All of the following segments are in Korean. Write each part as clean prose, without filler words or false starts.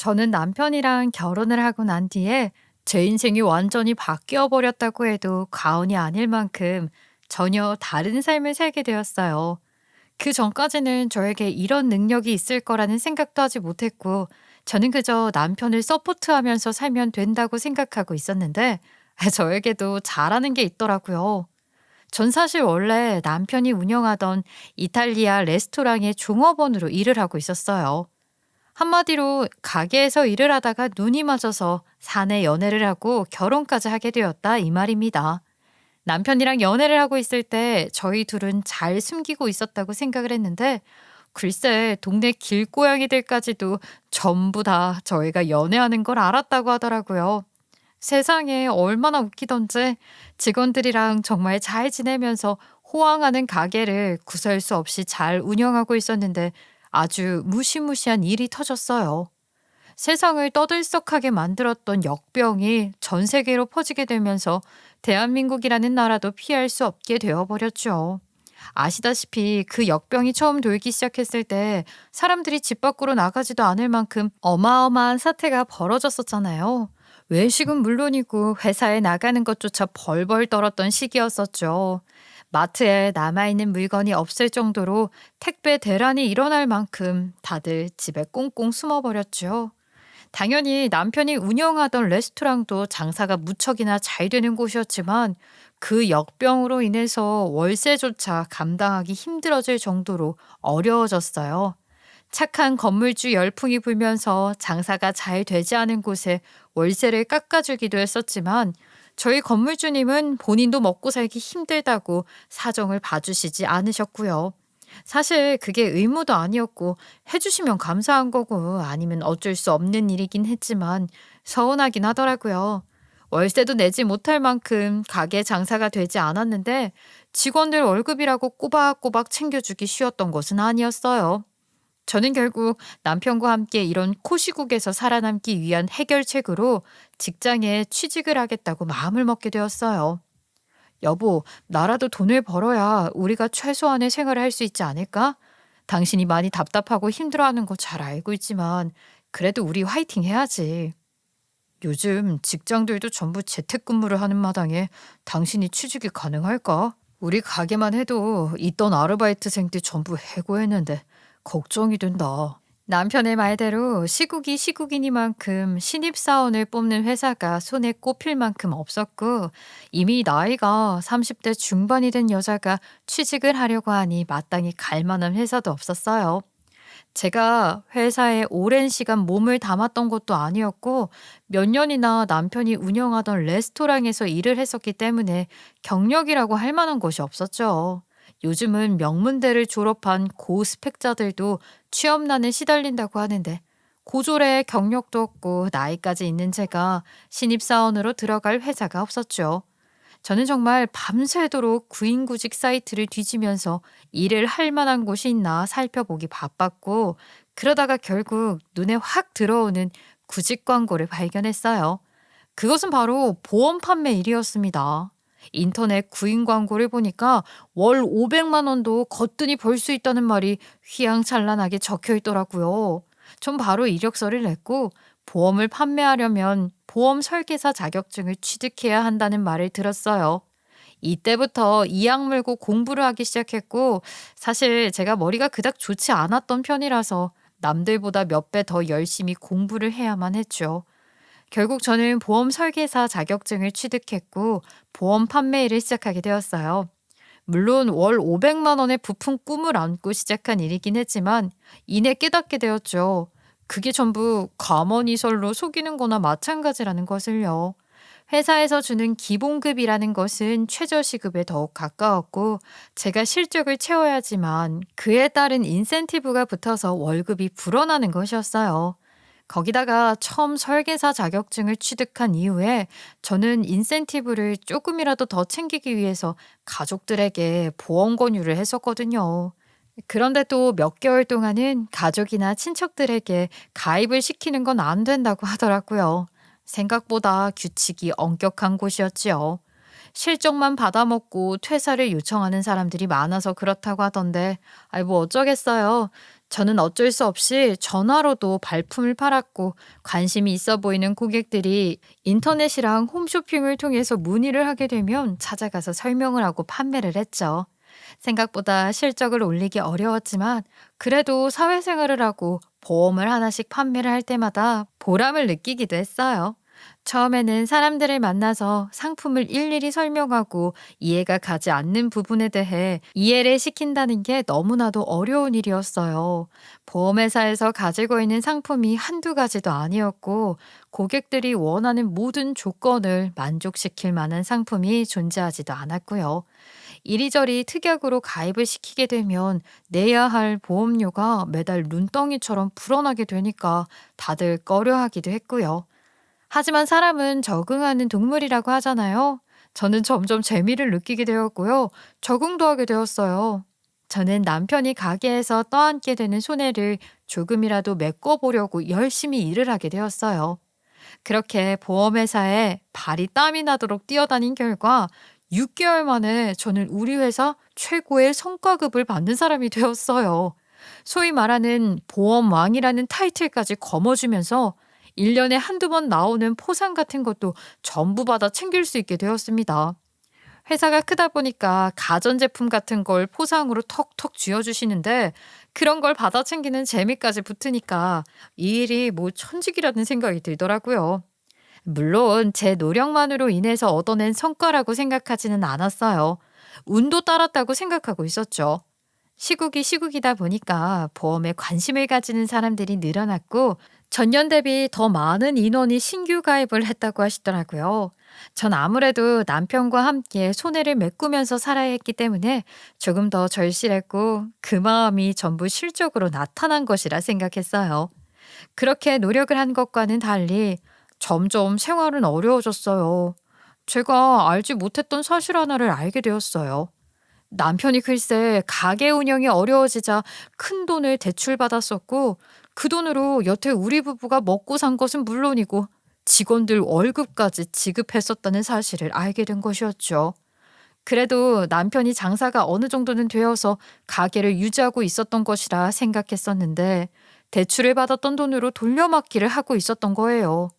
저는 남편이랑 결혼을 하고 난 뒤에 제 인생이 완전히 바뀌어 버렸다고 해도 과언이 아닐 만큼 전혀 다른 삶을 살게 되었어요. 그 전까지는 저에게 이런 능력이 있을 거라는 생각도 하지 못했고, 저는 그저 남편을 서포트하면서 살면 된다고 생각하고 있었는데, 저에게도 잘하는 게 있더라고요. 전 사실 원래 남편이 운영하던 이탈리아 레스토랑의 종업원으로 일을 하고 있었어요. 한마디로 가게에서 일을 하다가 눈이 맞아서 사내 연애를 하고 결혼까지 하게 되었다 이 말입니다. 남편이랑 연애를 하고 있을 때 저희 둘은 잘 숨기고 있었다고 생각을 했는데, 글쎄 동네 길고양이들까지도 전부 다 저희가 연애하는 걸 알았다고 하더라고요. 세상에 얼마나 웃기던지 직원들이랑 정말 잘 지내면서 호황하는 가게를 구설 수 없이 잘 운영하고 있었는데 아주 무시무시한 일이 터졌어요. 세상을 떠들썩하게 만들었던 역병이 전 세계로 퍼지게 되면서 대한민국이라는 나라도 피할 수 없게 되어버렸죠. 아시다시피 그 역병이 처음 돌기 시작했을 때 사람들이 집 밖으로 나가지도 않을 만큼 어마어마한 사태가 벌어졌었잖아요. 외식은 물론이고 회사에 나가는 것조차 벌벌 떨었던 시기였었죠. 마트에 남아있는 물건이 없을 정도로 택배 대란이 일어날 만큼 다들 집에 꽁꽁 숨어버렸죠. 당연히 남편이 운영하던 레스토랑도 장사가 무척이나 잘 되는 곳이었지만 그 역병으로 인해서 월세조차 감당하기 힘들어질 정도로 어려워졌어요. 착한 건물주 열풍이 불면서 장사가 잘 되지 않은 곳에 월세를 깎아주기도 했었지만 저희 건물주님은 본인도 먹고 살기 힘들다고 사정을 봐주시지 않으셨고요. 사실 그게 의무도 아니었고 해주시면 감사한 거고 아니면 어쩔 수 없는 일이긴 했지만 서운하긴 하더라고요. 월세도 내지 못할 만큼 가게 장사가 되지 않았는데 직원들 월급이라고 꼬박꼬박 챙겨주기 쉬웠던 것은 아니었어요. 저는 결국 남편과 함께 이런 코시국에서 살아남기 위한 해결책으로 직장에 취직을 하겠다고 마음을 먹게 되었어요. 여보, 나라도 돈을 벌어야 우리가 최소한의 생활을 할 수 있지 않을까? 당신이 많이 답답하고 힘들어하는 거 잘 알고 있지만 그래도 우리 화이팅 해야지. 요즘 직장들도 전부 재택근무를 하는 마당에 당신이 취직이 가능할까? 우리 가게만 해도 있던 아르바이트생들 전부 해고했는데 걱정이 된다. 남편의 말대로 시국이 시국이니만큼 신입사원을 뽑는 회사가 손에 꼽힐 만큼 없었고 이미 나이가 30대 중반이 된 여자가 취직을 하려고 하니 마땅히 갈 만한 회사도 없었어요. 제가 회사에 오랜 시간 몸을 담았던 것도 아니었고 몇 년이나 남편이 운영하던 레스토랑에서 일을 했었기 때문에 경력이라고 할 만한 것이 없었죠. 요즘은 명문대를 졸업한 고스펙자들도 취업난에 시달린다고 하는데 고졸의 경력도 없고 나이까지 있는 제가 신입사원으로 들어갈 회사가 없었죠. 저는 정말 밤새도록 구인구직 사이트를 뒤지면서 일을 할 만한 곳이 있나 살펴보기 바빴고, 그러다가 결국 눈에 확 들어오는 구직 광고를 발견했어요. 그것은 바로 보험 판매 일이었습니다. 인터넷 구인 광고를 보니까 월 500만 원도 거뜬히 벌 수 있다는 말이 휘황찬란하게 적혀 있더라고요. 전 바로 이력서를 냈고 보험을 판매하려면 보험 설계사 자격증을 취득해야 한다는 말을 들었어요. 이때부터 이악 물고 공부를 하기 시작했고, 사실 제가 머리가 그닥 좋지 않았던 편이라서 남들보다 몇 배 더 열심히 공부를 해야만 했죠. 결국 저는 보험 설계사 자격증을 취득했고 보험 판매 일을 시작하게 되었어요. 물론 월 500만 원의 부푼 꿈을 안고 시작한 일이긴 했지만 이내 깨닫게 되었죠. 그게 전부 감언이설로 속이는 거나 마찬가지라는 것을요. 회사에서 주는 기본급이라는 것은 최저시급에 더욱 가까웠고 제가 실적을 채워야지만 그에 따른 인센티브가 붙어서 월급이 불어나는 것이었어요. 거기다가 처음 설계사 자격증을 취득한 이후에 저는 인센티브를 조금이라도 더 챙기기 위해서 가족들에게 보험 권유를 했었거든요. 그런데 또 몇 개월 동안은 가족이나 친척들에게 가입을 시키는 건 안 된다고 하더라고요. 생각보다 규칙이 엄격한 곳이었지요. 실적만 받아먹고 퇴사를 요청하는 사람들이 많아서 그렇다고 하던데, 아이 뭐 어쩌겠어요. 저는 어쩔 수 없이 전화로도 발품을 팔았고 관심이 있어 보이는 고객들이 인터넷이랑 홈쇼핑을 통해서 문의를 하게 되면 찾아가서 설명을 하고 판매를 했죠. 생각보다 실적을 올리기 어려웠지만 그래도 사회생활을 하고 보험을 하나씩 판매를 할 때마다 보람을 느끼기도 했어요. 처음에는 사람들을 만나서 상품을 일일이 설명하고 이해가 가지 않는 부분에 대해 이해를 시킨다는 게 너무나도 어려운 일이었어요. 보험회사에서 가지고 있는 상품이 한두 가지도 아니었고, 고객들이 원하는 모든 조건을 만족시킬 만한 상품이 존재하지도 않았고요. 이리저리 특약으로 가입을 시키게 되면 내야 할 보험료가 매달 눈덩이처럼 불어나게 되니까 다들 꺼려하기도 했고요. 하지만 사람은 적응하는 동물이라고 하잖아요. 저는 점점 재미를 느끼게 되었고요. 적응도 하게 되었어요. 저는 남편이 가게에서 떠안게 되는 손해를 조금이라도 메꿔보려고 열심히 일을 하게 되었어요. 그렇게 보험회사에 발이 땀이 나도록 뛰어다닌 결과 6개월 만에 저는 우리 회사 최고의 성과급을 받는 사람이 되었어요. 소위 말하는 보험왕이라는 타이틀까지 거머쥐면서 1년에 한두 번 나오는 포상 같은 것도 전부 받아 챙길 수 있게 되었습니다. 회사가 크다 보니까 가전제품 같은 걸 포상으로 턱턱 쥐어주시는데 그런 걸 받아 챙기는 재미까지 붙으니까 이 일이 뭐 천직이라는 생각이 들더라고요. 물론 제 노력만으로 인해서 얻어낸 성과라고 생각하지는 않았어요. 운도 따랐다고 생각하고 있었죠. 시국이 시국이다 보니까 보험에 관심을 가지는 사람들이 늘어났고 전년 대비 더 많은 인원이 신규 가입을 했다고 하시더라고요. 전 아무래도 남편과 함께 손해를 메꾸면서 살아야 했기 때문에 조금 더 절실했고 그 마음이 전부 실적으로 나타난 것이라 생각했어요. 그렇게 노력을 한 것과는 달리 점점 생활은 어려워졌어요. 제가 알지 못했던 사실 하나를 알게 되었어요. 남편이 글쎄 가게 운영이 어려워지자 큰돈을 대출받았었고 그 돈으로 여태 우리 부부가 먹고 산 것은 물론이고 직원들 월급까지 지급했었다는 사실을 알게 된 것이었죠. 그래도 남편이 장사가 어느 정도는 되어서 가게를 유지하고 있었던 것이라 생각했었는데 대출을 받았던 돈으로 돌려막기를 하고 있었던 거예요.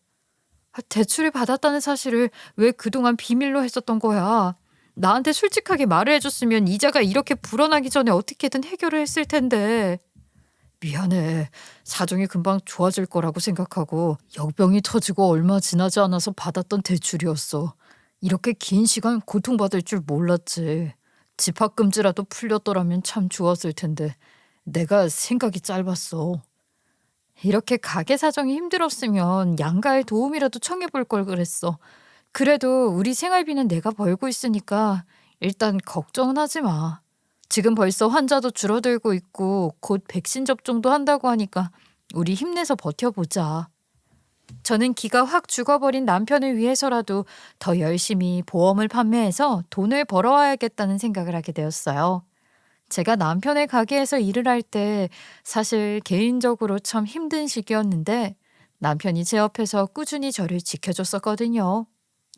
대출을 받았다는 사실을 왜 그동안 비밀로 했었던 거야? 나한테 솔직하게 말을 해줬으면 이자가 이렇게 불어나기 전에 어떻게든 해결을 했을 텐데. 미안해. 사정이 금방 좋아질 거라고 생각하고 역병이 터지고 얼마 지나지 않아서 받았던 대출이었어. 이렇게 긴 시간 고통받을 줄 몰랐지. 집합금지라도 풀렸더라면 참 좋았을 텐데 내가 생각이 짧았어. 이렇게 가게 사정이 힘들었으면 양가의 도움이라도 청해볼 걸 그랬어. 그래도 우리 생활비는 내가 벌고 있으니까 일단 걱정은 하지 마. 지금 벌써 환자도 줄어들고 있고 곧 백신 접종도 한다고 하니까 우리 힘내서 버텨보자. 저는 기가 확 죽어버린 남편을 위해서라도 더 열심히 보험을 판매해서 돈을 벌어와야겠다는 생각을 하게 되었어요. 제가 남편의 가게에서 일을 할 때 사실 개인적으로 참 힘든 시기였는데 남편이 제 옆에서 꾸준히 저를 지켜줬었거든요.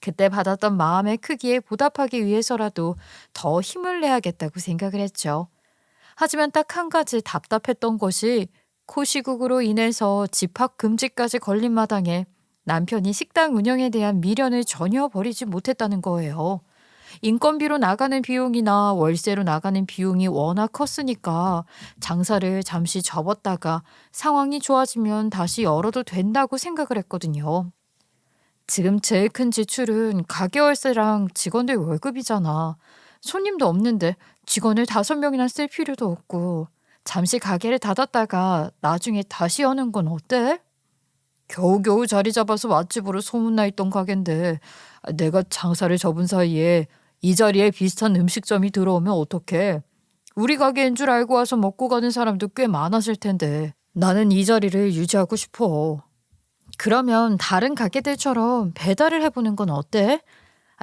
그때 받았던 마음의 크기에 보답하기 위해서라도 더 힘을 내야겠다고 생각을 했죠. 하지만 딱 한 가지 답답했던 것이 코시국으로 인해서 집합 금지까지 걸린 마당에 남편이 식당 운영에 대한 미련을 전혀 버리지 못했다는 거예요. 인건비로 나가는 비용이나 월세로 나가는 비용이 워낙 컸으니까 장사를 잠시 접었다가 상황이 좋아지면 다시 열어도 된다고 생각을 했거든요. 지금 제일 큰 지출은 가게 월세랑 직원들 월급이잖아. 손님도 없는데 직원을 5명이나 쓸 필요도 없고 잠시 가게를 닫았다가 나중에 다시 여는 건 어때? 겨우겨우 자리 잡아서 맛집으로 소문나 있던 가게인데 내가 장사를 접은 사이에 이 자리에 비슷한 음식점이 들어오면 어떡해? 우리 가게인 줄 알고 와서 먹고 가는 사람도 꽤 많았을 텐데 나는 이 자리를 유지하고 싶어. 그러면 다른 가게들처럼 배달을 해보는 건 어때?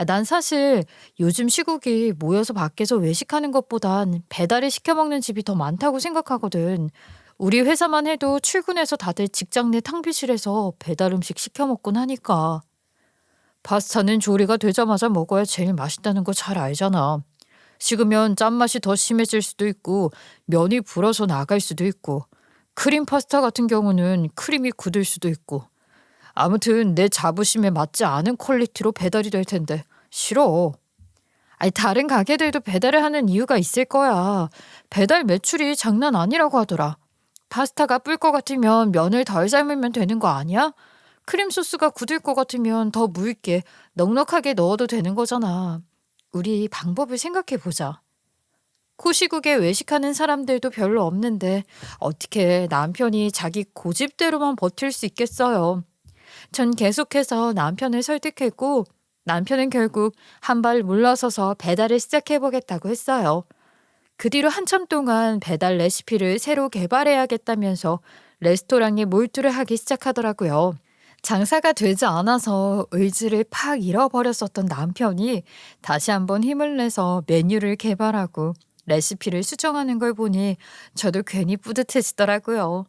난 사실 요즘 시국이 모여서 밖에서 외식하는 것보단 배달을 시켜 먹는 집이 더 많다고 생각하거든. 우리 회사만 해도 출근해서 다들 직장 내 탕비실에서 배달 음식 시켜 먹곤 하니까. 파스타는 조리가 되자마자 먹어야 제일 맛있다는 거 잘 알잖아. 식으면 짠맛이 더 심해질 수도 있고 면이 불어서 나갈 수도 있고 크림 파스타 같은 경우는 크림이 굳을 수도 있고. 아무튼 내 자부심에 맞지 않은 퀄리티로 배달이 될 텐데 싫어. 아니, 다른 가게들도 배달을 하는 이유가 있을 거야. 배달 매출이 장난 아니라고 하더라. 파스타가 불 것 같으면 면을 덜 삶으면 되는 거 아니야? 크림 소스가 굳을 것 같으면 더 묽게 넉넉하게 넣어도 되는 거잖아. 우리 방법을 생각해 보자. 코시국에 외식하는 사람들도 별로 없는데 어떻게 남편이 자기 고집대로만 버틸 수 있겠어요. 전 계속해서 남편을 설득했고 남편은 결국 한 발 물러서서 배달을 시작해보겠다고 했어요. 그 뒤로 한참 동안 배달 레시피를 새로 개발해야겠다면서 레스토랑에 몰두를 하기 시작하더라고요. 장사가 되지 않아서 의지를 팍 잃어버렸었던 남편이 다시 한번 힘을 내서 메뉴를 개발하고 레시피를 수정하는 걸 보니 저도 괜히 뿌듯해지더라고요.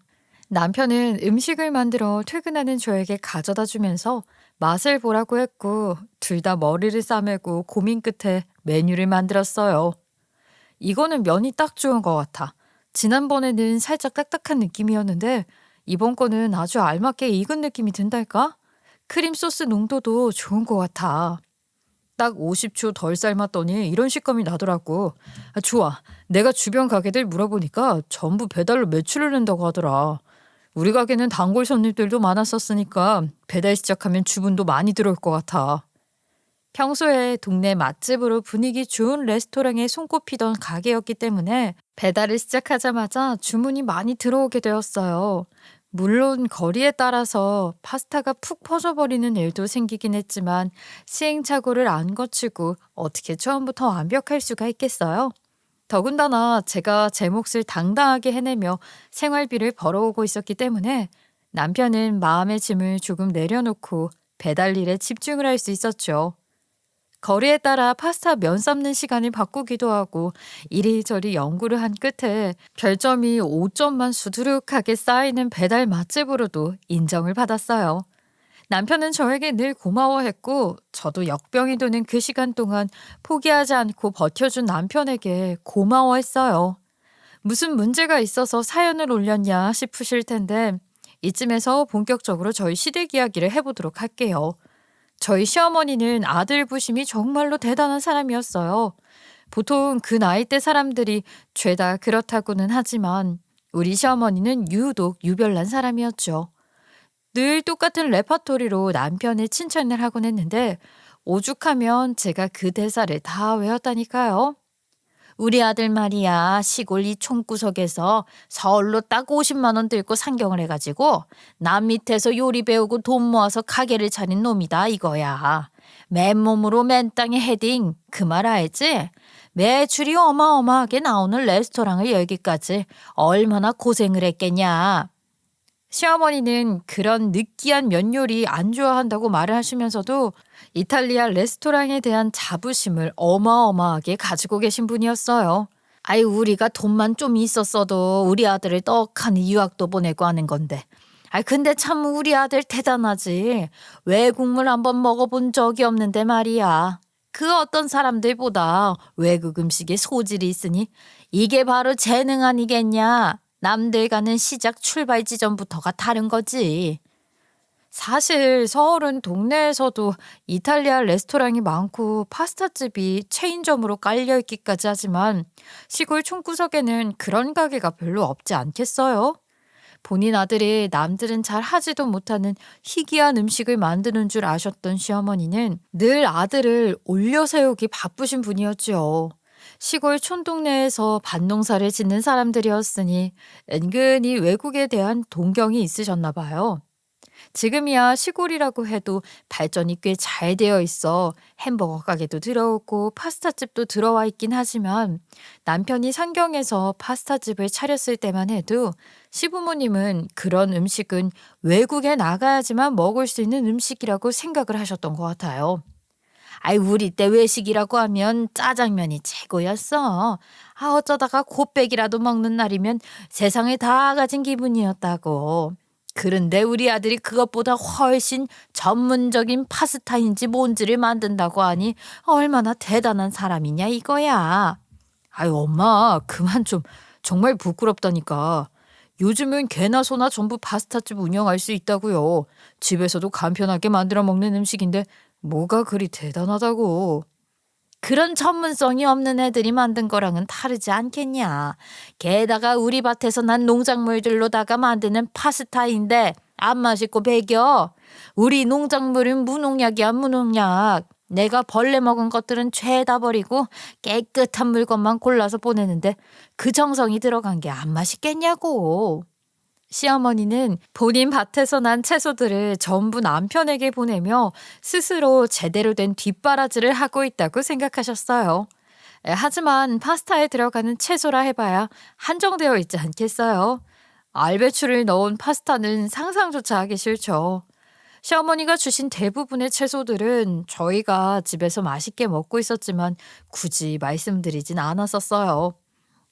남편은 음식을 만들어 퇴근하는 저에게 가져다 주면서 맛을 보라고 했고 둘 다 머리를 싸매고 고민 끝에 메뉴를 만들었어요. 이거는 면이 딱 좋은 것 같아. 지난번에는 살짝 딱딱한 느낌이었는데 이번 거는 아주 알맞게 익은 느낌이 든달까? 크림 소스 농도도 좋은 것 같아. 딱 50초 덜 삶았더니 이런 식감이 나더라고. 좋아. 내가 주변 가게들 물어보니까 전부 배달로 매출을 낸다고 하더라. 우리 가게는 단골 손님들도 많았었으니까 배달 시작하면 주문도 많이 들어올 것 같아. 평소에 동네 맛집으로 분위기 좋은 레스토랑에 손꼽히던 가게였기 때문에 배달을 시작하자마자 주문이 많이 들어오게 되었어요. 물론 거리에 따라서 파스타가 푹 퍼져버리는 일도 생기긴 했지만 시행착오를 안 거치고 어떻게 처음부터 완벽할 수가 있겠어요? 더군다나 제가 제 몫을 당당하게 해내며 생활비를 벌어오고 있었기 때문에 남편은 마음의 짐을 조금 내려놓고 배달 일에 집중을 할 수 있었죠. 거리에 따라 파스타 면 삶는 시간을 바꾸기도 하고 이리저리 연구를 한 끝에 별점이 5점만 수두룩하게 쌓이는 배달 맛집으로도 인정을 받았어요. 남편은 저에게 늘 고마워했고 저도 역병이 도는 그 시간 동안 포기하지 않고 버텨준 남편에게 고마워했어요. 무슨 문제가 있어서 사연을 올렸냐 싶으실 텐데 이쯤에서 본격적으로 저희 시댁 이야기를 해보도록 할게요. 저희 시어머니는 아들 부심이 정말로 대단한 사람이었어요. 보통 그 나이대 사람들이 죄다 그렇다고는 하지만 우리 시어머니는 유독 유별난 사람이었죠. 늘 똑같은 레파토리로 남편의 칭찬을 하곤 했는데 오죽하면 제가 그 대사를 다 외웠다니까요. 우리 아들 말이야 시골 이 총구석에서 서울로 딱 50만 원 들고 상경을 해가지고 남 밑에서 요리 배우고 돈 모아서 가게를 차린 놈이다 이거야. 맨몸으로 맨 땅에 헤딩 그 말 알지? 매출이 어마어마하게 나오는 레스토랑을 열기까지 얼마나 고생을 했겠냐. 시어머니는 그런 느끼한 면 요리 안 좋아한다고 말을 하시면서도 이탈리아 레스토랑에 대한 자부심을 어마어마하게 가지고 계신 분이었어요. 아이 우리가 돈만 좀 있었어도 우리 아들을 떡하니 유학도 보내고 하는 건데. 근데 참 우리 아들 대단하지. 외국물 한번 먹어본 적이 없는데 말이야. 그 어떤 사람들보다 외국 음식에 소질이 있으니 이게 바로 재능 아니겠냐. 남들과는 시작 출발 지점부터가 다른 거지. 사실 서울은 동네에서도 이탈리아 레스토랑이 많고 파스타집이 체인점으로 깔려있기까지 하지만 시골 총구석에는 그런 가게가 별로 없지 않겠어요? 본인 아들이 남들은 잘 하지도 못하는 희귀한 음식을 만드는 줄 아셨던 시어머니는 늘 아들을 올려세우기 바쁘신 분이었지요. 시골 촌동네에서 밭농사를 짓는 사람들이었으니 은근히 외국에 대한 동경이 있으셨나 봐요. 지금이야 시골이라고 해도 발전이 꽤 잘 되어 있어 햄버거 가게도 들어오고 파스타집도 들어와 있긴 하지만 남편이 상경에서 파스타집을 차렸을 때만 해도 시부모님은 그런 음식은 외국에 나가야지만 먹을 수 있는 음식이라고 생각을 하셨던 것 같아요. 우리 때 외식이라고 하면 짜장면이 최고였어. 어쩌다가 곱빼기라도 먹는 날이면 세상을 다 가진 기분이었다고. 그런데 우리 아들이 그것보다 훨씬 전문적인 파스타인지 뭔지를 만든다고 하니 얼마나 대단한 사람이냐 이거야. 엄마 그만 좀 정말 부끄럽다니까. 요즘은 개나 소나 전부 파스타집 운영할 수 있다고요. 집에서도 간편하게 만들어 먹는 음식인데 뭐가 그리 대단하다고. 그런 전문성이 없는 애들이 만든 거랑은 다르지 않겠냐. 게다가 우리 밭에서 난 농작물들로다가 만드는 파스타인데 안 맛있고 배겨. 우리 농작물은 무농약이야, 무농약. 내가 벌레 먹은 것들은 죄다 버리고 깨끗한 물건만 골라서 보내는데 그 정성이 들어간 게 안 맛있겠냐고. 시어머니는 본인 밭에서 난 채소들을 전부 남편에게 보내며 스스로 제대로 된 뒷바라지를 하고 있다고 생각하셨어요. 하지만 파스타에 들어가는 채소라 해봐야 한정되어 있지 않겠어요? 알배추를 넣은 파스타는 상상조차 하기 싫죠. 시어머니가 주신 대부분의 채소들은 저희가 집에서 맛있게 먹고 있었지만 굳이 말씀드리진 않았었어요.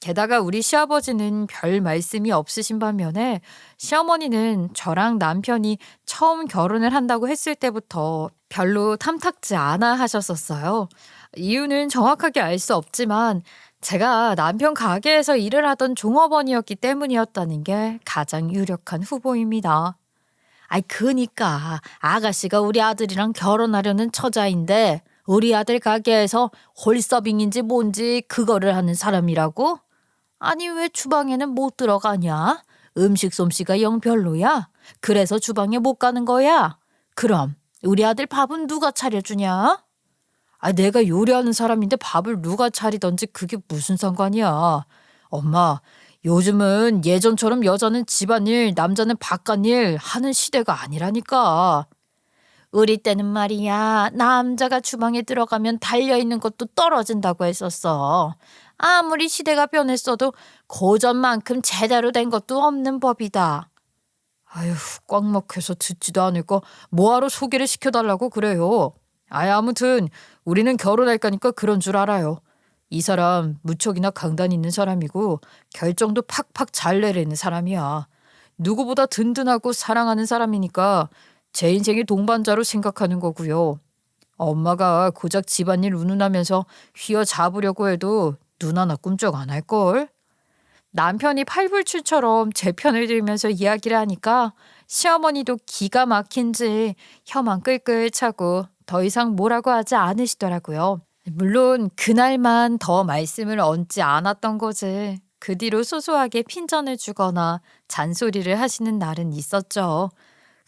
게다가 우리 시아버지는 별 말씀이 없으신 반면에 시어머니는 저랑 남편이 처음 결혼을 한다고 했을 때부터 별로 탐탁지 않아 하셨었어요. 이유는 정확하게 알 수 없지만 제가 남편 가게에서 일을 하던 종업원이었기 때문이었다는 게 가장 유력한 후보입니다. 아이, 그니까 아가씨가 우리 아들이랑 결혼하려는 처자인데 우리 아들 가게에서 홀서빙인지 뭔지 그거를 하는 사람이라고? 아니, 왜 주방에는 못 들어가냐? 음식 솜씨가 영 별로야? 그래서 주방에 못 가는 거야? 그럼 우리 아들 밥은 누가 차려주냐? 아, 내가 요리하는 사람인데 밥을 누가 차리던지 그게 무슨 상관이야. 엄마, 요즘은 예전처럼 여자는 집안일, 남자는 바깥일 하는 시대가 아니라니까. 우리 때는 말이야, 남자가 주방에 들어가면 달려있는 것도 떨어진다고 했었어. 아무리 시대가 변했어도 고전만큼 제대로 된 것도 없는 법이다. 아휴, 꽉 막혀서 듣지도 않을 거 뭐하러 소개를 시켜달라고 그래요. 아무튼 우리는 결혼할 거니까 그런 줄 알아요. 이 사람 무척이나 강단 있는 사람이고 결정도 팍팍 잘 내리는 사람이야. 누구보다 든든하고 사랑하는 사람이니까 제 인생의 동반자로 생각하는 거고요. 엄마가 고작 집안일 운운하면서 휘어잡으려고 해도 눈 하나 꿈쩍 안 할걸? 남편이 팔불출처럼 제 편을 들면서 이야기를 하니까 시어머니도 기가 막힌지 혀만 끌끌 차고 더 이상 뭐라고 하지 않으시더라고요. 물론 그날만 더 말씀을 얹지 않았던 거지. 그 뒤로 소소하게 핀잔을 주거나 잔소리를 하시는 날은 있었죠.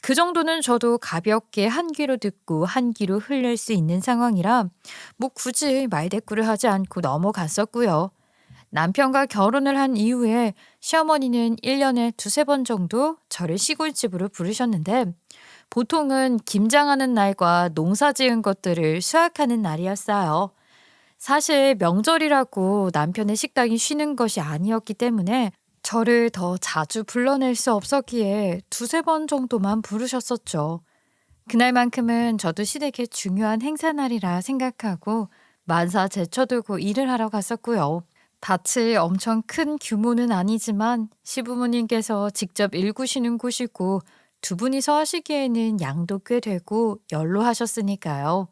그 정도는 저도 가볍게 한 귀로 듣고 한 귀로 흘릴 수 있는 상황이라 뭐 굳이 말대꾸를 하지 않고 넘어갔었고요. 남편과 결혼을 한 이후에 시어머니는 1년에 두세 번 정도 저를 시골집으로 부르셨는데 보통은 김장하는 날과 농사 지은 것들을 수확하는 날이었어요. 사실 명절이라고 남편의 식당이 쉬는 것이 아니었기 때문에 저를 더 자주 불러낼 수 없었기에 두세 번 정도만 부르셨었죠. 그날만큼은 저도 시댁의 중요한 행사날이라 생각하고 만사 제쳐두고 일을 하러 갔었고요. 밭이 엄청 큰 규모는 아니지만 시부모님께서 직접 일구시는 곳이고 두 분이서 하시기에는 양도 꽤 되고 연로하셨으니까요.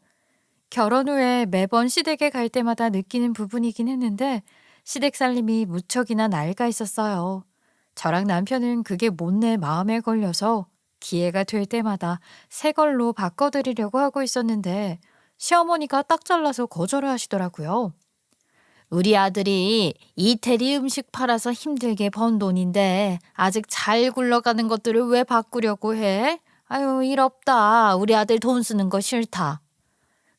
결혼 후에 매번 시댁에 갈 때마다 느끼는 부분이긴 했는데 시댁 살림이 무척이나 낡아 있었어요. 저랑 남편은 그게 못내 마음에 걸려서 기회가 될 때마다 새 걸로 바꿔드리려고 하고 있었는데 시어머니가 딱 잘라서 거절을 하시더라고요. 우리 아들이 이태리 음식 팔아서 힘들게 번 돈인데 아직 잘 굴러가는 것들을 왜 바꾸려고 해? 아유, 일 없다. 우리 아들 돈 쓰는 거 싫다.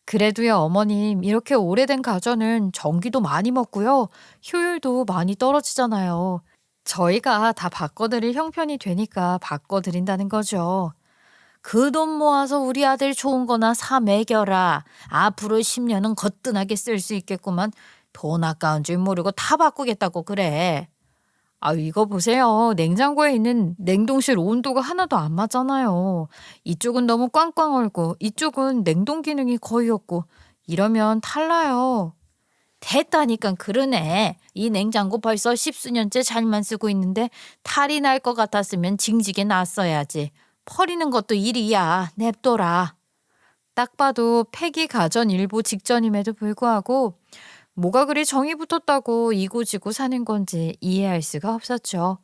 그래도요, 어머님, 이렇게 오래된 가전은 전기도 많이 먹고요. 효율도 많이 떨어지잖아요. 저희가 다 바꿔드릴 형편이 되니까 바꿔드린다는 거죠. 그 돈 모아서 우리 아들 좋은 거나 사 먹여라. 앞으로 10년은 거뜬하게 쓸 수 있겠구만. 돈 아까운 줄 모르고 다 바꾸겠다고 그래. 이거 보세요. 냉장고에 있는 냉동실 온도가 하나도 안 맞잖아요. 이쪽은 너무 꽝꽝 얼고 이쪽은 냉동 기능이 거의 없고 이러면 탈나요. 됐다니까 그러네. 이 냉장고 벌써 십수년째 잘만 쓰고 있는데 탈이 날 것 같았으면 징징에 놨어야지. 버리는 것도 일이야. 냅둬라. 딱 봐도 폐기 가전 일보 직전임에도 불구하고 뭐가 그리 정이 붙었다고 이고지고 사는 건지 이해할 수가 없었죠.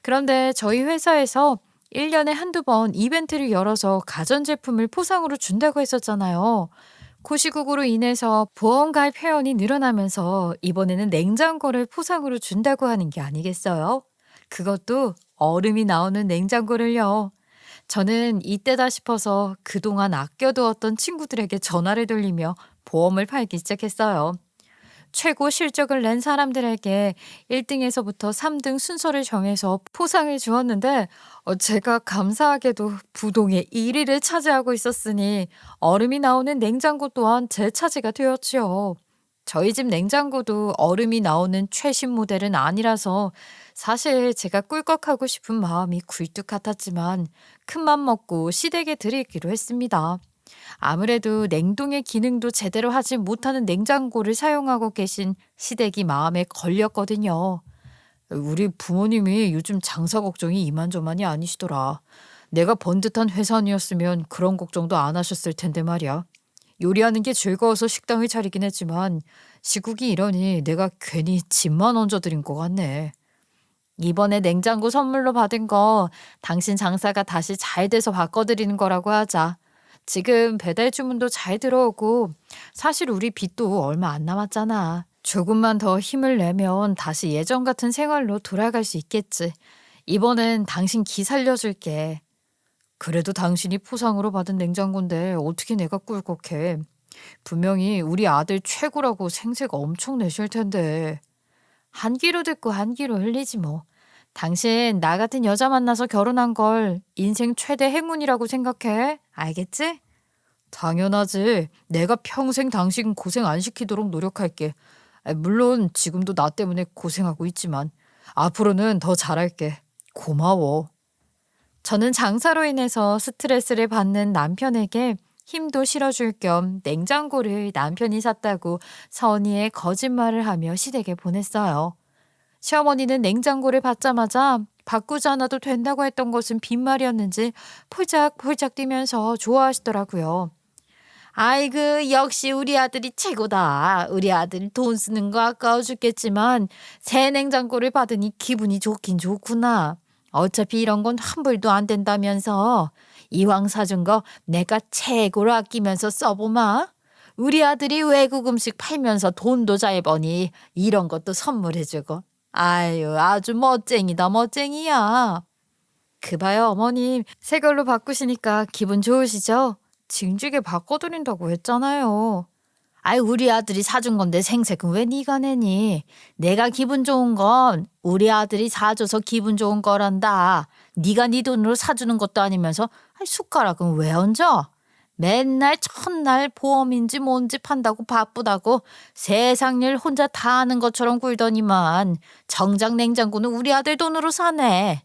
그런데 저희 회사에서 1년에 한두 번 이벤트를 열어서 가전제품을 포상으로 준다고 했었잖아요. 코시국으로 인해서 보험 가입 회원이 늘어나면서 이번에는 냉장고를 포상으로 준다고 하는 게 아니겠어요? 그것도 얼음이 나오는 냉장고를요. 저는 이때다 싶어서 그동안 아껴두었던 친구들에게 전화를 돌리며 보험을 팔기 시작했어요. 최고 실적을 낸 사람들에게 1등에서부터 3등 순서를 정해서 포상을 주었는데 제가 감사하게도 부동의 1위를 차지하고 있었으니 얼음이 나오는 냉장고 또한 제 차지가 되었지요. 저희 집 냉장고도 얼음이 나오는 최신 모델은 아니라서 사실 제가 꿀꺽하고 싶은 마음이 굴뚝 같았지만 큰맘 먹고 시댁에 드리기로 했습니다. 아무래도 냉동의 기능도 제대로 하지 못하는 냉장고를 사용하고 계신 시댁이 마음에 걸렸거든요. 우리 부모님이 요즘 장사 걱정이 이만저만이 아니시더라. 내가 번듯한 회사원이었으면 그런 걱정도 안 하셨을 텐데 말이야. 요리하는 게 즐거워서 식당을 차리긴 했지만 시국이 이러니 내가 괜히 집만 얹어드린 것 같네. 이번에 냉장고 선물로 받은 거 당신 장사가 다시 잘 돼서 바꿔드리는 거라고 하자. 지금 배달 주문도 잘 들어오고 사실 우리 빚도 얼마 안 남았잖아. 조금만 더 힘을 내면 다시 예전 같은 생활로 돌아갈 수 있겠지. 이번엔 당신 기 살려줄게. 그래도 당신이 포상으로 받은 냉장고인데 어떻게 내가 꿀꺽해. 분명히 우리 아들 최고라고 생색 엄청 내실 텐데. 한 귀로 듣고 한 귀로 흘리지 뭐. 당신 나 같은 여자 만나서 결혼한 걸 인생 최대 행운이라고 생각해. 알겠지? 당연하지. 내가 평생 당신 고생 안 시키도록 노력할게. 물론 지금도 나 때문에 고생하고 있지만 앞으로는 더 잘할게. 고마워. 저는 장사로 인해서 스트레스를 받는 남편에게 힘도 실어줄 겸 냉장고를 남편이 샀다고 선의의 거짓말을 하며 시댁에 보냈어요. 시어머니는 냉장고를 받자마자 바꾸지 않아도 된다고 했던 것은 빈말이었는지 폴짝폴짝 뛰면서 좋아하시더라고요. 아이고, 역시 우리 아들이 최고다. 우리 아들 돈 쓰는 거 아까워 죽겠지만 새 냉장고를 받으니 기분이 좋긴 좋구나. 어차피 이런 건 환불도 안 된다면서 이왕 사준 거 내가 최고로 아끼면서 써보마. 우리 아들이 외국 음식 팔면서 돈도 잘 버니 이런 것도 선물해주고. 아유, 아주 멋쟁이다, 멋쟁이야. 그 봐요, 어머님. 새 걸로 바꾸시니까 기분 좋으시죠? 징지게 바꿔드린다고 했잖아요. 아이, 우리 아들이 사준 건데 생색은 왜 네가 내니? 내가 기분 좋은 건 우리 아들이 사줘서 기분 좋은 거란다. 네가 네 돈으로 사주는 것도 아니면서 숟가락은 왜 얹어? 맨날 첫날 보험인지 뭔지 판다고 바쁘다고 세상 일 혼자 다 하는 것처럼 굴더니만 정작 냉장고는 우리 아들 돈으로 사네.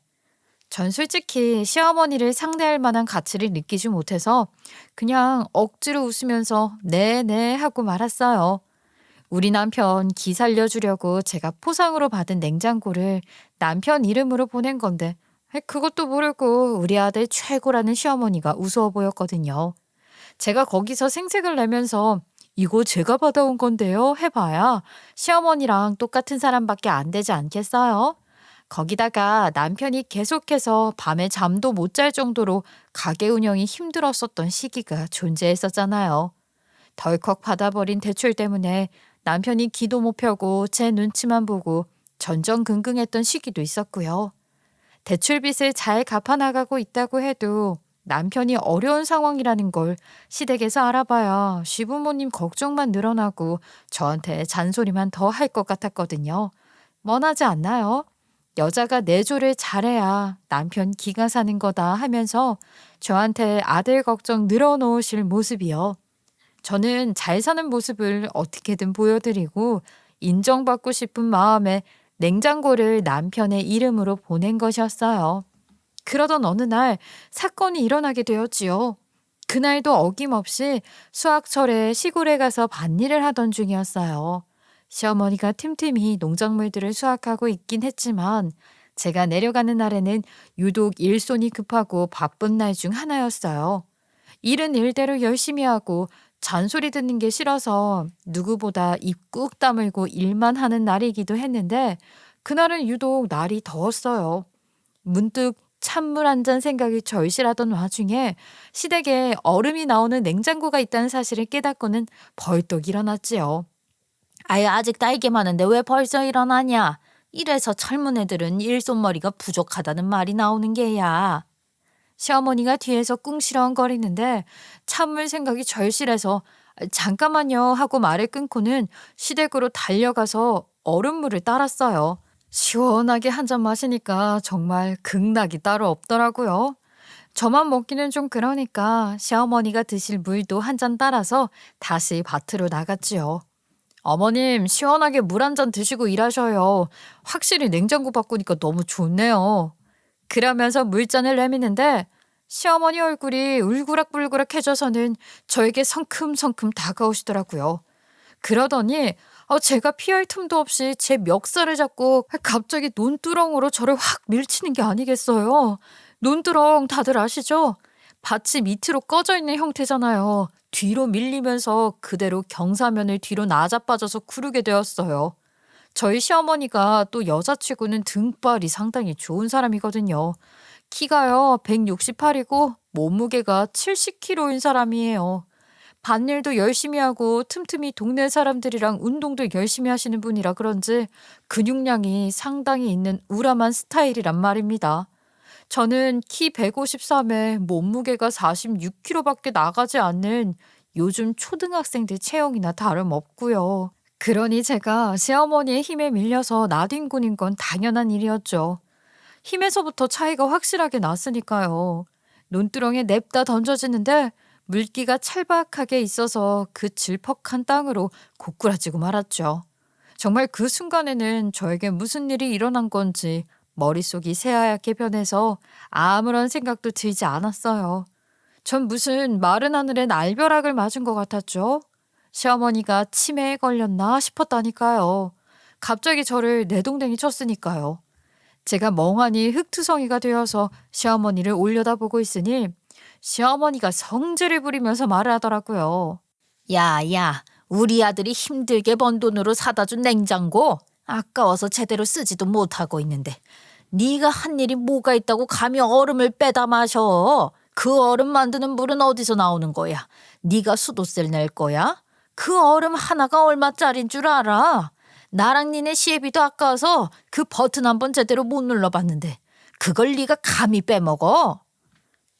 전 솔직히 시어머니를 상대할 만한 가치를 느끼지 못해서 그냥 억지로 웃으면서 네네 하고 말았어요. 우리 남편 기 살려주려고 제가 포상으로 받은 냉장고를 남편 이름으로 보낸 건데 그것도 모르고 우리 아들 최고라는 시어머니가 우스워 보였거든요. 제가 거기서 생색을 내면서 이거 제가 받아온 건데요 해봐야 시어머니랑 똑같은 사람밖에 안 되지 않겠어요? 거기다가 남편이 계속해서 밤에 잠도 못 잘 정도로 가게 운영이 힘들었었던 시기가 존재했었잖아요. 덜컥 받아버린 대출 때문에 남편이 기도 못 펴고 제 눈치만 보고 전전긍긍했던 시기도 있었고요. 대출 빚을 잘 갚아나가고 있다고 해도 남편이 어려운 상황이라는 걸 시댁에서 알아봐야 시부모님 걱정만 늘어나고 저한테 잔소리만 더 할 것 같았거든요. 뻔하지 않나요? 여자가 내조를 잘해야 남편 기가 사는 거다 하면서 저한테 아들 걱정 늘어놓으실 모습이요. 저는 잘 사는 모습을 어떻게든 보여드리고 인정받고 싶은 마음에 냉장고를 남편의 이름으로 보낸 것이었어요. 그러던 어느 날 사건이 일어나게 되었지요. 그날도 어김없이 수학철에 시골에 가서 밭일을 하던 중이었어요. 시어머니가 틈틈이 농작물들을 수확하고 있긴 했지만 제가 내려가는 날에는 유독 일손이 급하고 바쁜 날 중 하나였어요. 일은 일대로 열심히 하고 잔소리 듣는 게 싫어서 누구보다 입 꾹 다물고 일만 하는 날이기도 했는데 그날은 유독 날이 더웠어요. 문득 찬물 한 잔 생각이 절실하던 와중에 시댁에 얼음이 나오는 냉장고가 있다는 사실을 깨닫고는 벌떡 일어났지요. 아유, 아직 딸기 많은데 왜 벌써 일어나냐? 이래서 젊은 애들은 일손머리가 부족하다는 말이 나오는 게야. 시어머니가 뒤에서 꿍시렁거리는데 찬물 생각이 절실해서 잠깐만요 하고 말을 끊고는 시댁으로 달려가서 얼음물을 따랐어요. 시원하게 한 잔 마시니까 정말 극락이 따로 없더라고요. 저만 먹기는 좀 그러니까 시어머니가 드실 물도 한 잔 따라서 다시 밭으로 나갔지요. 어머님, 시원하게 물 한 잔 드시고 일하셔요. 확실히 냉장고 바꾸니까 너무 좋네요. 그러면서 물잔을 내미는데 시어머니 얼굴이 울그락불그락해져서는 저에게 성큼성큼 다가오시더라고요. 그러더니 제가 피할 틈도 없이 제 멱살을 잡고 갑자기 논두렁으로 저를 확 밀치는 게 아니겠어요. 논두렁 다들 아시죠? 밭이 밑으로 꺼져 있는 형태잖아요. 뒤로 밀리면서 그대로 경사면을 뒤로 나자빠져서 구르게 되었어요. 저희 시어머니가 또 여자치고는 등발이 상당히 좋은 사람이거든요. 키가요 168이고 몸무게가 70kg인 사람이에요. 밭일도 열심히 하고 틈틈이 동네 사람들이랑 운동도 열심히 하시는 분이라 그런지 근육량이 상당히 있는 우람한 스타일이란 말입니다. 저는 키 153에 몸무게가 46kg밖에 나가지 않는 요즘 초등학생들 체형이나 다름없고요. 그러니 제가 시어머니의 힘에 밀려서 나뒹군인 건 당연한 일이었죠. 힘에서부터 차이가 확실하게 났으니까요. 논두렁에 냅다 던져지는데 물기가 찰박하게 있어서 그 질퍽한 땅으로 고꾸라지고 말았죠. 정말 그 순간에는 저에게 무슨 일이 일어난 건지 머릿속이 새하얗게 변해서 아무런 생각도 들지 않았어요. 전 무슨 마른 하늘에 날벼락을 맞은 것 같았죠. 시어머니가 치매에 걸렸나 싶었다니까요. 갑자기 저를 내동댕이 쳤으니까요. 제가 멍하니 흙투성이가 되어서 시어머니를 올려다보고 있으니 시어머니가 성질을 부리면서 말을 하더라고요. 야, 우리 아들이 힘들게 번 돈으로 사다 준 냉장고 아까워서 제대로 쓰지도 못하고 있는데 네가 한 일이 뭐가 있다고 감히 얼음을 빼다 마셔. 그 얼음 만드는 물은 어디서 나오는 거야? 네가 수도세를 낼 거야? 그 얼음 하나가 얼마짜린 줄 알아? 나랑 니네 시애비도 아까워서 그 버튼 한번 제대로 못 눌러봤는데 그걸 네가 감히 빼먹어?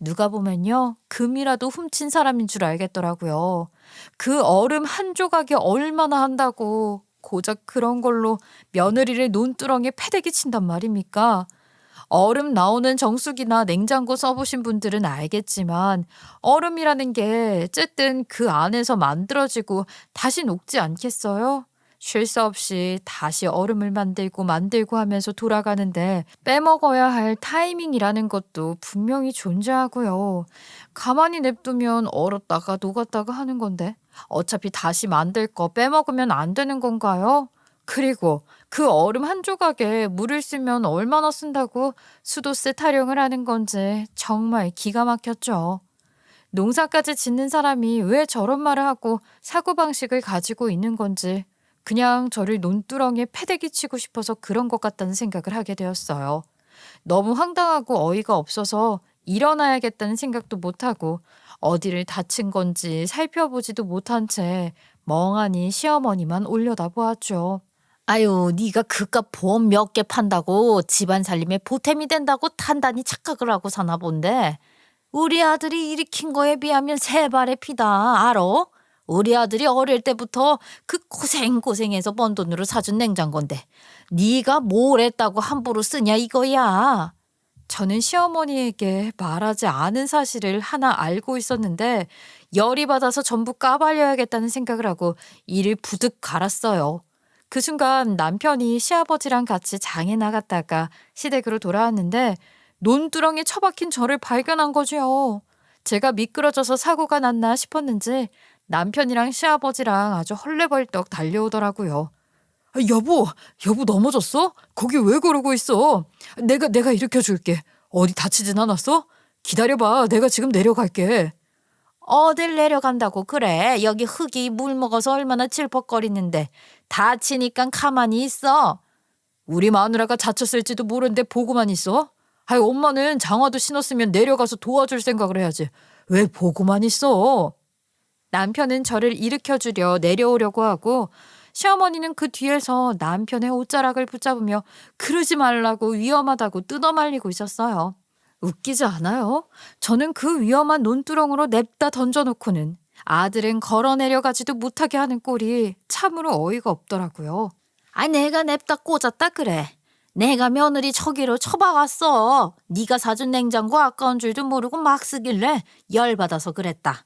누가 보면요, 금이라도 훔친 사람인 줄 알겠더라고요. 그 얼음 한 조각이 얼마나 한다고 고작 그런 걸로 며느리를 논두렁에 패대기 친단 말입니까? 얼음 나오는 정수기나 냉장고 써보신 분들은 알겠지만 얼음이라는 게 어쨌든 그 안에서 만들어지고 다시 녹지 않겠어요? 쉴 새 없이 다시 얼음을 만들고 하면서 돌아가는데 빼먹어야 할 타이밍이라는 것도 분명히 존재하고요. 가만히 냅두면 얼었다가 녹았다가 하는 건데 어차피 다시 만들 거 빼먹으면 안 되는 건가요? 그리고 그 얼음 한 조각에 물을 쓰면 얼마나 쓴다고 수도세 타령을 하는 건지 정말 기가 막혔죠. 농사까지 짓는 사람이 왜 저런 말을 하고 사고방식을 가지고 있는 건지 그냥 저를 논두렁에 패대기 치고 싶어서 그런 것 같다는 생각을 하게 되었어요. 너무 황당하고 어이가 없어서 일어나야겠다는 생각도 못하고 어디를 다친 건지 살펴보지도 못한 채 멍하니 시어머니만 올려다보았죠. 아유, 네가 그깟 보험 몇 개 판다고 집안 살림에 보탬이 된다고 단단히 착각을 하고 사나 본데 우리 아들이 일으킨 거에 비하면 세 발의 피다, 알어? 우리 아들이 어릴 때부터 그 고생해서 번 돈으로 사준 냉장고인데 네가 뭘 했다고 함부로 쓰냐 이거야. 저는 시어머니에게 말하지 않은 사실을 하나 알고 있었는데 열이 받아서 전부 까발려야겠다는 생각을 하고 이를 부득 갈았어요. 그 순간 남편이 시아버지랑 같이 장에 나갔다가 시댁으로 돌아왔는데 논두렁에 처박힌 저를 발견한 거지요. 제가 미끄러져서 사고가 났나 싶었는지 남편이랑 시아버지랑 아주 헐레벌떡 달려오더라고요. 여보 넘어졌어? 거기 왜 그러고 있어? 내가 일으켜줄게. 어디 다치진 않았어? 기다려봐. 내가 지금 내려갈게. 어딜 내려간다고 그래. 여기 흙이 물 먹어서 얼마나 질퍽거리는데 다치니까 가만히 있어. 우리 마누라가 다쳤을지도 모르는데 보고만 있어? 아이, 엄마는 장화도 신었으면 내려가서 도와줄 생각을 해야지. 왜 보고만 있어? 남편은 저를 일으켜주려 내려오려고 하고 시어머니는 그 뒤에서 남편의 옷자락을 붙잡으며 그러지 말라고 위험하다고 뜯어말리고 있었어요. 웃기지 않아요? 저는 그 위험한 논두렁으로 냅다 던져놓고는 아들은 걸어 내려가지도 못하게 하는 꼴이 참으로 어이가 없더라고요. 아, 내가 냅다 꽂았다 그래. 내가 며느리 저기로 처박았어. 네가 사준 냉장고 아까운 줄도 모르고 막 쓰길래 열받아서 그랬다.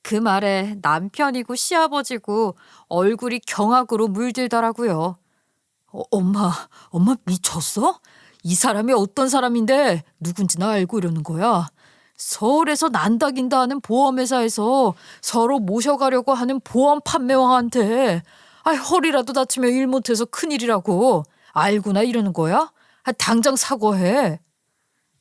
그 말에 남편이고 시아버지고 얼굴이 경악으로 물들더라고요. 엄마 미쳤어? 이 사람이 어떤 사람인데 누군지나 알고 이러는 거야. 서울에서 난다긴다 하는 보험회사에서 서로 모셔가려고 하는 보험 판매왕한테 허리라도 다치면 일 못해서 큰일이라고 알고나 이러는 거야? 당장 사과해.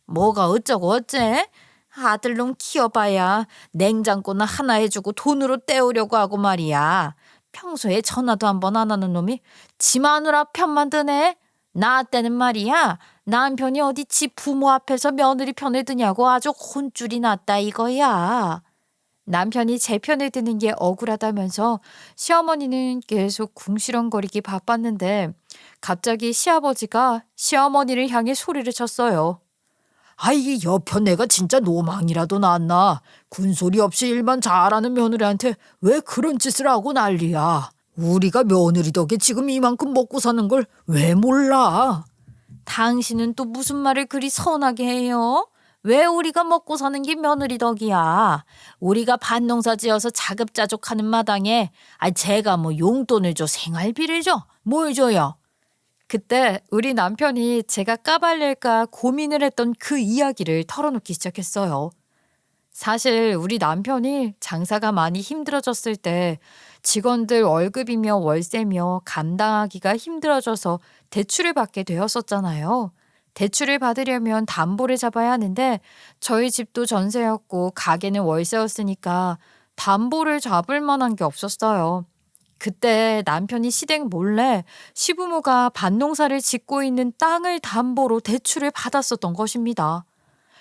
뭐가 어쩌고 어째? 아들놈 키워봐야 냉장고나 하나 해주고 돈으로 때우려고 하고 말이야. 평소에 전화도 한 번 안 하는 놈이 지 마누라 편만 드네. 나 때는 말이야. 남편이 어디 지 부모 앞에서 며느리 편에 드냐고 아주 혼쭐이 났다 이거야. 남편이 제 편에 드는 게 억울하다면서 시어머니는 계속 궁시렁거리기 바빴는데 갑자기 시아버지가 시어머니를 향해 소리를 쳤어요. 이 여편 내가 진짜 노망이라도 났나. 군소리 없이 일만 잘하는 며느리한테 왜 그런 짓을 하고 난리야. 우리가 며느리 덕에 지금 이만큼 먹고 사는 걸 왜 몰라. 당신은 또 무슨 말을 그리 선하게 해요? 왜 우리가 먹고 사는 게 며느리 덕이야. 우리가 밭농사 지어서 자급자족하는 마당에 제가 뭐 용돈을 줘, 생활비를 줘, 뭘 줘요? 그때 우리 남편이 제가 까발릴까 고민을 했던 그 이야기를 털어놓기 시작했어요. 사실 우리 남편이 장사가 많이 힘들어졌을 때 직원들 월급이며 월세며 감당하기가 힘들어져서 대출을 받게 되었었잖아요. 대출을 받으려면 담보를 잡아야 하는데 저희 집도 전세였고 가게는 월세였으니까 담보를 잡을 만한 게 없었어요. 그때 남편이 시댁 몰래 시부모가 밭농사를 짓고 있는 땅을 담보로 대출을 받았었던 것입니다.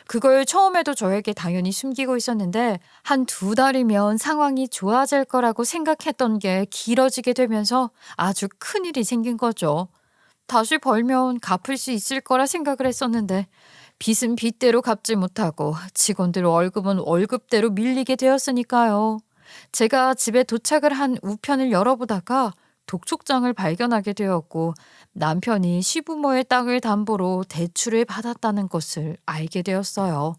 그걸 처음에도 저에게 당연히 숨기고 있었는데 한 2달이면 상황이 좋아질 거라고 생각했던 게 길어지게 되면서 아주 큰일이 생긴 거죠. 다시 벌면 갚을 수 있을 거라 생각을 했었는데 빚은 빚대로 갚지 못하고 직원들 월급은 월급대로 밀리게 되었으니까요. 제가 집에 도착을 한 우편을 열어보다가 독촉장을 발견하게 되었고 남편이 시부모의 땅을 담보로 대출을 받았다는 것을 알게 되었어요.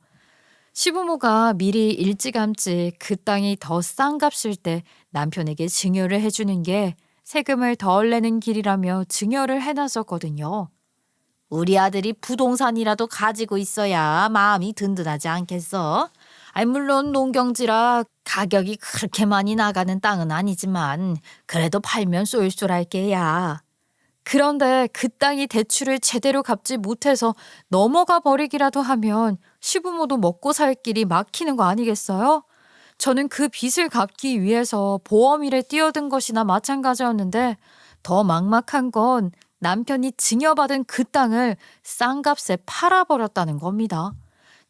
시부모가 미리 일찌감치 그 땅이 더 싼 값일 때 남편에게 증여를 해주는 게 세금을 덜 내는 길이라며 증여를 해놨었거든요. 우리 아들이 부동산이라도 가지고 있어야 마음이 든든하지 않겠어? 물론 농경지라 가격이 그렇게 많이 나가는 땅은 아니지만 그래도 팔면 쏠쏠할 게야. 그런데 그 땅이 대출을 제대로 갚지 못해서 넘어가 버리기라도 하면 시부모도 먹고 살 길이 막히는 거 아니겠어요? 저는 그 빚을 갚기 위해서 보험일에 뛰어든 것이나 마찬가지였는데 더 막막한 건 남편이 증여받은 그 땅을 싼 값에 팔아버렸다는 겁니다.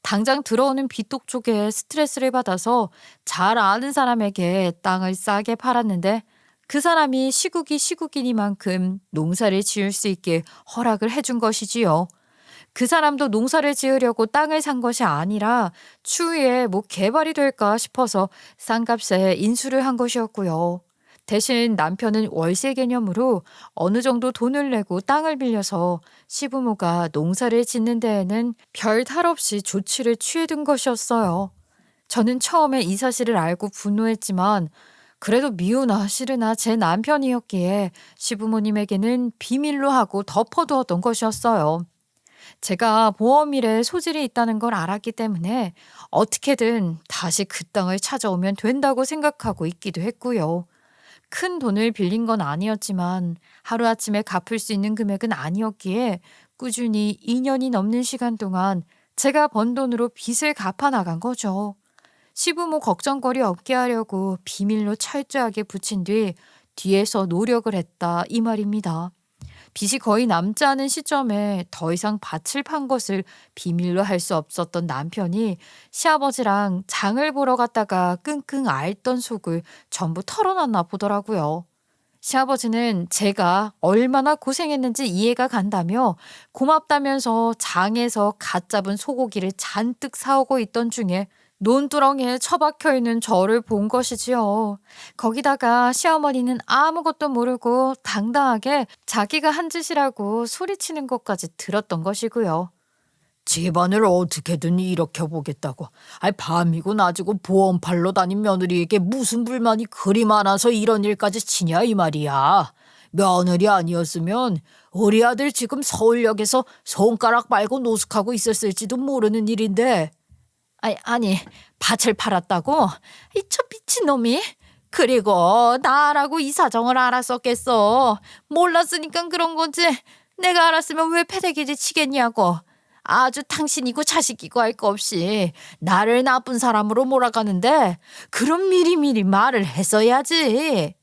당장 들어오는 빚독 쪽에 스트레스를 받아서 잘 아는 사람에게 땅을 싸게 팔았는데 그 사람이 시국이니만큼 농사를 지을 수 있게 허락을 해준 것이지요. 그 사람도 농사를 지으려고 땅을 산 것이 아니라 추후에 개발이 될까 싶어서 싼 값에 인수를 한 것이었고요. 대신 남편은 월세 개념으로 어느 정도 돈을 내고 땅을 빌려서 시부모가 농사를 짓는 데에는 별 탈 없이 조치를 취해둔 것이었어요. 저는 처음에 이 사실을 알고 분노했지만 그래도 미우나 싫으나 제 남편이었기에 시부모님에게는 비밀로 하고 덮어두었던 것이었어요. 제가 보험일에 소질이 있다는 걸 알았기 때문에 어떻게든 다시 그 땅을 찾아오면 된다고 생각하고 있기도 했고요. 큰 돈을 빌린 건 아니었지만 하루아침에 갚을 수 있는 금액은 아니었기에 꾸준히 2년이 넘는 시간 동안 제가 번 돈으로 빚을 갚아 나간 거죠. 시부모 걱정거리 없게 하려고 비밀로 철저하게 붙인 뒤 뒤에서 노력을 했다 이 말입니다. 빚이 거의 남지 않은 시점에 더 이상 밭을 판 것을 비밀로 할 수 없었던 남편이 시아버지랑 장을 보러 갔다가 끙끙 앓던 속을 전부 털어놨나 보더라고요. 시아버지는 제가 얼마나 고생했는지 이해가 간다며 고맙다면서 장에서 갓 잡은 소고기를 잔뜩 사오고 있던 중에 논두렁에 처박혀 있는 저를 본 것이지요. 거기다가 시어머니는 아무것도 모르고 당당하게 자기가 한 짓이라고 소리치는 것까지 들었던 것이고요. 집안을 어떻게든 일으켜보겠다고. 밤이고 낮이고 보험팔로 다닌 며느리에게 무슨 불만이 그리 많아서 이런 일까지 치냐 이 말이야. 며느리 아니었으면 우리 아들 지금 서울역에서 손가락 빨고 노숙하고 있었을지도 모르는 일인데. 아니, 밭을 팔았다고? 이 저 미친놈이? 그리고 나라고 이 사정을 알았었겠어. 몰랐으니까 그런 거지. 내가 알았으면 왜 패대기를 치겠냐고. 아주 당신이고 자식이고 할 거 없이 나를 나쁜 사람으로 몰아가는데 그럼 미리미리 말을 했어야지.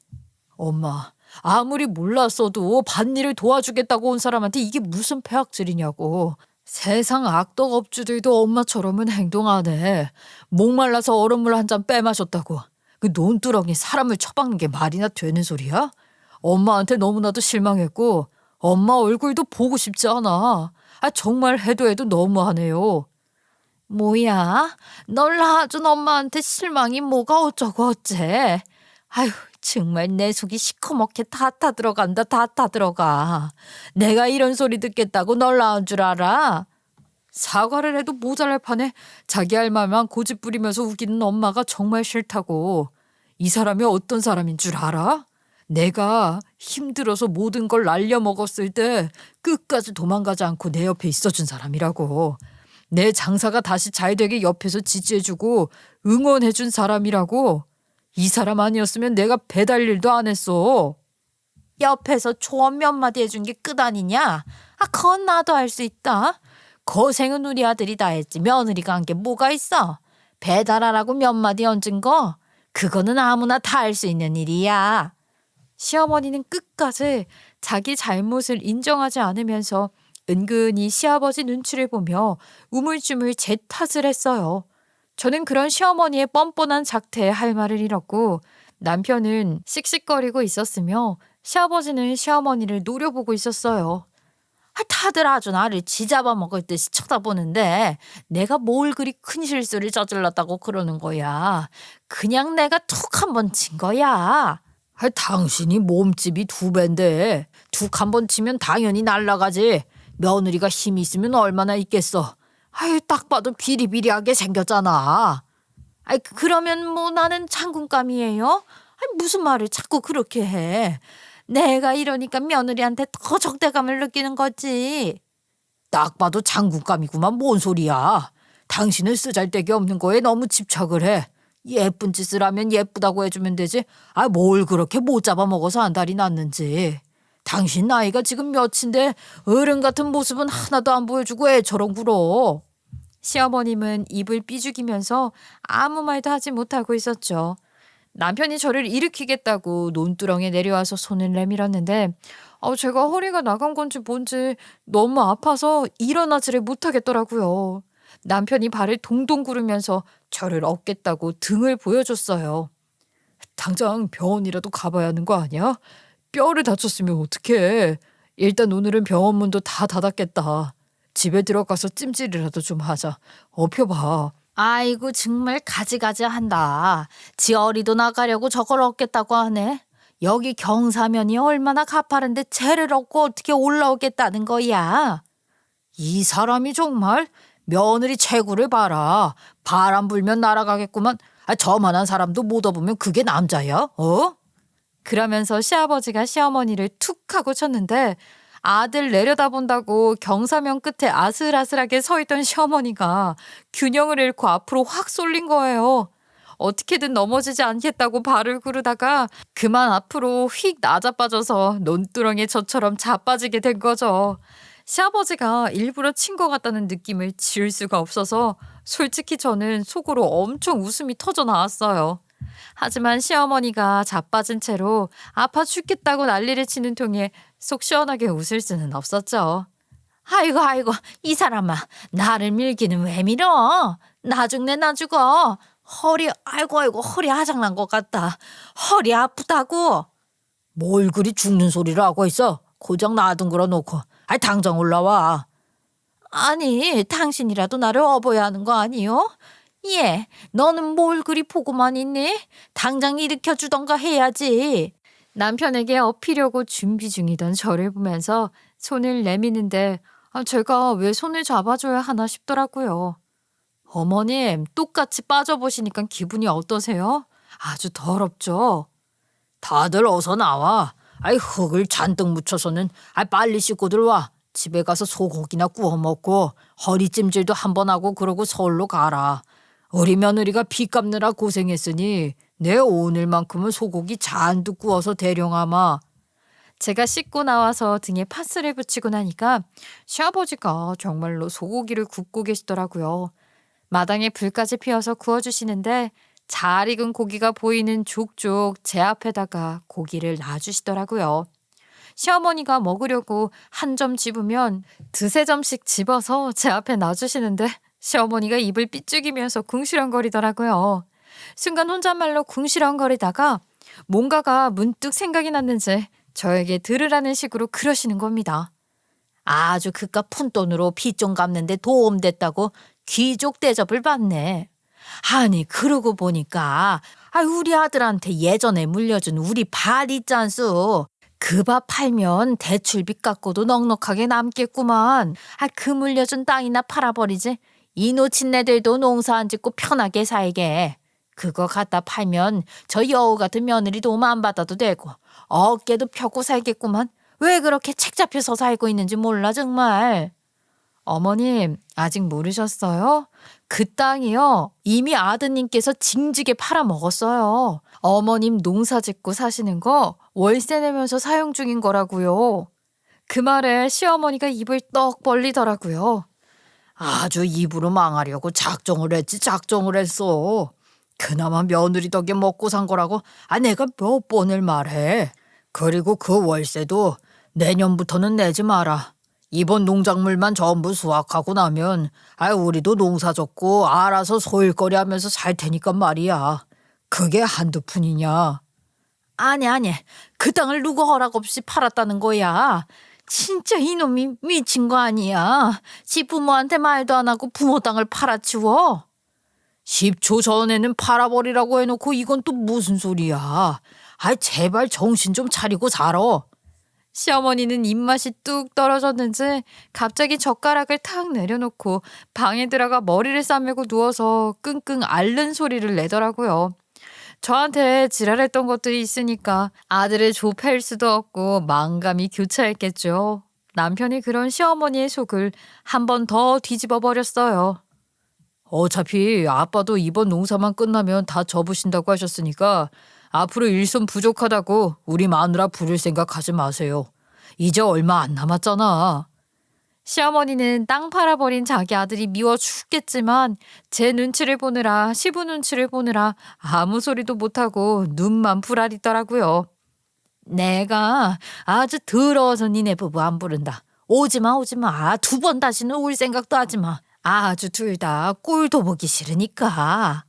엄마, 아무리 몰랐어도 밭일을 도와주겠다고 온 사람한테 이게 무슨 폐악질이냐고. 세상 악덕업주들도 엄마처럼은 행동 안 해. 목말라서 얼음물 한 잔 빼마셨다고. 그 논두렁이 사람을 처박는 게 말이나 되는 소리야? 엄마한테 너무나도 실망했고 엄마 얼굴도 보고 싶지 않아. 정말 해도 너무하네요. 뭐야? 널 낳아준 엄마한테 실망이 뭐가 어쩌고 어째. 아휴, 정말 내 속이 시커멓게 다 타들어간다. 다 타들어가. 내가 이런 소리 듣겠다고 널 낳은 줄 알아? 사과를 해도 모자랄 판에 자기 할 말만 고집 부리면서 우기는 엄마가 정말 싫다고. 이 사람이 어떤 사람인 줄 알아? 내가 힘들어서 모든 걸 날려먹었을 때 끝까지 도망가지 않고 내 옆에 있어준 사람이라고. 내 장사가 다시 잘 되게 옆에서 지지해주고 응원해준 사람이라고. 이 사람 아니었으면 내가 배달 일도 안 했어. 옆에서 조언 몇 마디 해준 게 끝 아니냐? 그건 나도 할 수 있다. 고생은 우리 아들이 다 했지 며느리가 한 게 뭐가 있어. 배달하라고 몇 마디 얹은 거 그거는 아무나 다 할 수 있는 일이야. 시어머니는 끝까지 자기 잘못을 인정하지 않으면서 은근히 시아버지 눈치를 보며 우물쭈물 제 탓을 했어요. 저는 그런 시어머니의 뻔뻔한 작태에 할 말을 잃었고 남편은 씩씩거리고 있었으며 시아버지는 시어머니를 노려보고 있었어요. 다들 아주 나를 쥐잡아 먹을 듯이 쳐다보는데 내가 뭘 그리 큰 실수를 저질렀다고 그러는 거야. 그냥 내가 툭 한 번 친 거야. 당신이 몸집이 2배인데 툭 한 번 치면 당연히 날아가지. 며느리가 힘이 있으면 얼마나 있겠어. 딱 봐도 비리비리하게 생겼잖아. 그러면 뭐 나는 장군감이에요? 무슨 말을 자꾸 그렇게 해. 내가 이러니까 며느리한테 더 적대감을 느끼는 거지. 딱 봐도 장군감이구만. 뭔 소리야. 당신은 쓰잘데기 없는 거에 너무 집착을 해. 예쁜 짓을 하면 예쁘다고 해주면 되지. 뭘 그렇게 못 잡아먹어서 안달이 났는지. 당신 나이가 지금 몇인데 어른 같은 모습은 하나도 안 보여주고 애처럼 굴어. 시어머님은 입을 삐죽이면서 아무 말도 하지 못하고 있었죠. 남편이 저를 일으키겠다고 논두렁에 내려와서 손을 내밀었는데 제가 허리가 나간 건지 뭔지 너무 아파서 일어나지를 못하겠더라고요. 남편이 발을 동동 구르면서 저를 업겠다고 등을 보여줬어요. 당장 병원이라도 가봐야 하는 거 아니야? 뼈를 다쳤으면 어떡해. 일단 오늘은 병원 문도 다 닫았겠다. 집에 들어가서 찜질이라도 좀 하자. 업혀봐. 아이고 정말 가지가지 한다. 지 어리도 나가려고 저걸 얻겠다고 하네. 여기 경사면이 얼마나 가파른데 쟤를 얻고 어떻게 올라오겠다는 거야. 이 사람이 정말 며느리 체구를 봐라. 바람 불면 날아가겠구만. 저만한 사람도 못 업으면 그게 남자야? 그러면서 시아버지가 시어머니를 툭 하고 쳤는데 아들 내려다본다고 경사면 끝에 아슬아슬하게 서 있던 시어머니가 균형을 잃고 앞으로 확 쏠린 거예요. 어떻게든 넘어지지 않겠다고 발을 구르다가 그만 앞으로 휙 나자빠져서 논두렁에 저처럼 자빠지게 된 거죠. 시아버지가 일부러 친 것 같다는 느낌을 지울 수가 없어서 솔직히 저는 속으로 엄청 웃음이 터져 나왔어요. 하지만 시어머니가 자빠진 채로 아파 죽겠다고 난리를 치는 통에 속 시원하게 웃을 수는 없었죠. 아이고 아이고 이 사람아 나를 밀기는 왜 밀어? 나 죽네 나 죽어. 허리 아이고 아이고 허리 아작난 것 같다. 허리 아프다고. 뭘 그리 죽는 소리를 하고 있어. 고장 나둥그러 놓고. 당장 올라와. 아니 당신이라도 나를 업어야 하는 거 아니요? 예, 너는 뭘 그리 보고만 있니? 당장 일으켜 주던가 해야지. 남편에게 업히려고 준비 중이던 저를 보면서 손을 내미는데 제가 왜 손을 잡아줘야 하나 싶더라고요. 어머님, 똑같이 빠져보시니까 기분이 어떠세요? 아주 더럽죠? 다들 어서 나와. 흙을 잔뜩 묻혀서는 빨리 씻고들 와. 집에 가서 소고기나 구워 먹고 허리찜질도 한번 하고 그러고 서울로 가라. 우리 며느리가 비 갚느라 고생했으니 내 오늘만큼은 소고기 잔뜩 구워서 대령하마. 제가 씻고 나와서 등에 파스를 붙이고 나니까 시아버지가 정말로 소고기를 굽고 계시더라고요. 마당에 불까지 피워서 구워주시는데 잘 익은 고기가 보이는 족족 제 앞에다가 고기를 놔주시더라고요. 시어머니가 먹으려고 한 점 집으면 두세 점씩 집어서 제 앞에 놔주시는데 시어머니가 입을 삐죽이면서 궁시렁거리더라고요. 순간 혼잣말로 궁시렁거리다가 뭔가가 문득 생각이 났는지 저에게 들으라는 식으로 그러시는 겁니다. 아주 그깟 푼돈으로 빚 좀 갚는데 도움됐다고 귀족 대접을 받네. 아니 그러고 보니까 우리 아들한테 예전에 물려준 우리 밭 있잖소. 그 밭 팔면 대출빚 갚고도 넉넉하게 남겠구만. 그 물려준 땅이나 팔아버리지. 이 놓친 애들도 농사 안 짓고 편하게 살게. 그거 갖다 팔면 저 여우 같은 며느리 도움 안 받아도 되고 어깨도 펴고 살겠구만. 왜 그렇게 책 잡혀서 살고 있는지 몰라 정말. 어머님 아직 모르셨어요? 그 땅이요 이미 아드님께서 징지게 팔아먹었어요. 어머님 농사 짓고 사시는 거 월세 내면서 사용 중인 거라고요. 그 말에 시어머니가 입을 떡 벌리더라고요. 아주 입으로 망하려고 작정을 했어. 그나마 며느리 덕에 먹고 산 거라고 내가 몇 번을 말해. 그리고 그 월세도 내년부터는 내지 마라. 이번 농작물만 전부 수확하고 나면 우리도 농사 짓고 알아서 소일거리 하면서 살 테니까 말이야. 그게 한두 푼이냐. 아니 그 땅을 누구 허락 없이 팔았다는 거야. 진짜 이놈이 미친 거 아니야. 지 부모한테 말도 안 하고 부모 땅을 팔아치워. 10초 전에는 팔아버리라고 해놓고 이건 또 무슨 소리야. 제발 정신 좀 차리고 살아. 시어머니는 입맛이 뚝 떨어졌는지 갑자기 젓가락을 탁 내려놓고 방에 들어가 머리를 싸매고 누워서 끙끙 앓는 소리를 내더라고요. 저한테 지랄했던 것들이 있으니까 아들을 좁힐 수도 없고 망감이 교차했겠죠. 남편이 그런 시어머니의 속을 한 번 더 뒤집어 버렸어요. 어차피 아빠도 이번 농사만 끝나면 다 접으신다고 하셨으니까 앞으로 일손 부족하다고 우리 마누라 부릴 생각하지 마세요. 이제 얼마 안 남았잖아. 시어머니는 땅 팔아버린 자기 아들이 미워 죽겠지만 제 눈치를 보느라 시부 눈치를 보느라 아무 소리도 못하고 눈만 부라리더라고요. 내가 아주 더러워서 니네 부부 안 부른다. 오지마. 2번 다시는 올 생각도 하지마. 아주 둘 다 꼴도 보기 싫으니까.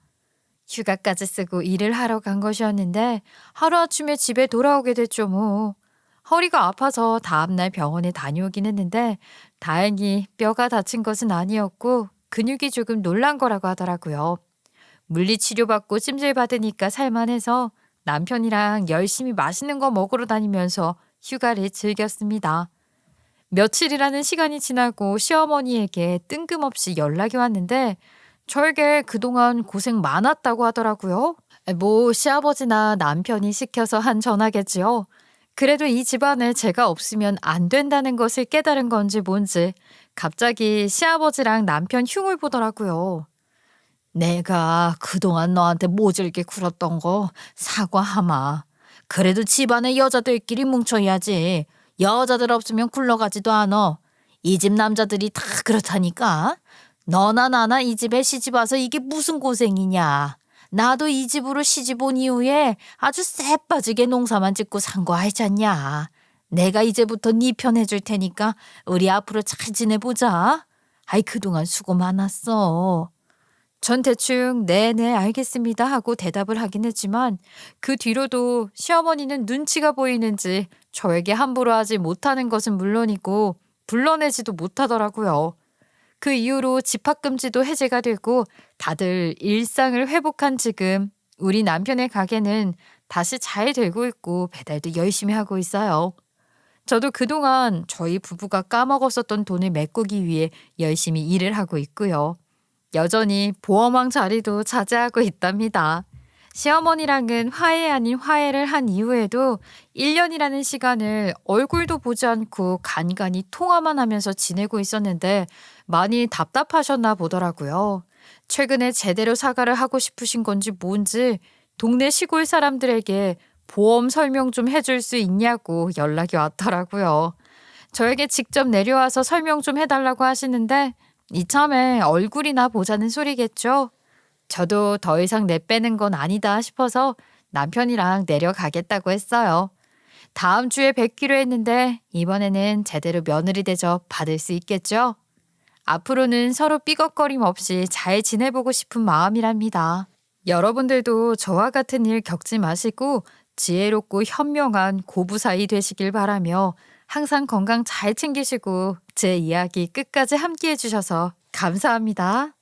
휴가까지 쓰고 일을 하러 간 것이었는데 하루아침에 집에 돌아오게 됐죠 뭐. 허리가 아파서 다음날 병원에 다녀오긴 했는데 다행히 뼈가 다친 것은 아니었고 근육이 조금 놀란 거라고 하더라고요. 물리치료받고 찜질받으니까 살만해서 남편이랑 열심히 맛있는 거 먹으러 다니면서 휴가를 즐겼습니다. 며칠이라는 시간이 지나고 시어머니에게 뜬금없이 연락이 왔는데 저에게 그동안 고생 많았다고 하더라고요. 뭐 시아버지나 남편이 시켜서 한 전화겠지요. 그래도 이 집안에 제가 없으면 안 된다는 것을 깨달은 건지 뭔지 갑자기 시아버지랑 남편 흉을 보더라고요. 내가 그동안 너한테 모질게 굴었던 거 사과하마. 그래도 집안에 여자들끼리 뭉쳐야지. 여자들 없으면 굴러가지도 않아. 이 집 남자들이 다 그렇다니까. 너나 나나 이 집에 시집 와서 이게 무슨 고생이냐. 나도 이 집으로 시집 온 이후에 아주 쎄빠지게 농사만 짓고 산 거 알잖냐. 내가 이제부터 네 편 해줄 테니까 우리 앞으로 잘 지내보자. 아이, 그동안 수고 많았어. 전 대충 네네 알겠습니다 하고 대답을 하긴 했지만 그 뒤로도 시어머니는 눈치가 보이는지 저에게 함부로 하지 못하는 것은 물론이고 불러내지도 못하더라고요. 그 이후로 집합금지도 해제가 되고 다들 일상을 회복한 지금 우리 남편의 가게는 다시 잘 되고 있고 배달도 열심히 하고 있어요. 저도 그동안 저희 부부가 까먹었었던 돈을 메꾸기 위해 열심히 일을 하고 있고요. 여전히 보험왕 자리도 차지하고 있답니다. 시어머니랑은 화해 아닌 화해를 한 이후에도 1년이라는 시간을 얼굴도 보지 않고 간간히 통화만 하면서 지내고 있었는데 많이 답답하셨나 보더라고요. 최근에 제대로 사과를 하고 싶으신 건지 뭔지 동네 시골 사람들에게 보험 설명 좀 해줄 수 있냐고 연락이 왔더라고요. 저에게 직접 내려와서 설명 좀 해달라고 하시는데 이참에 얼굴이나 보자는 소리겠죠. 저도 더 이상 내빼는 건 아니다 싶어서 남편이랑 내려가겠다고 했어요. 다음 주에 뵙기로 했는데 이번에는 제대로 며느리 대접 받을 수 있겠죠? 앞으로는 서로 삐걱거림 없이 잘 지내보고 싶은 마음이랍니다. 여러분들도 저와 같은 일 겪지 마시고 지혜롭고 현명한 고부사이 되시길 바라며 항상 건강 잘 챙기시고 제 이야기 끝까지 함께 해주셔서 감사합니다.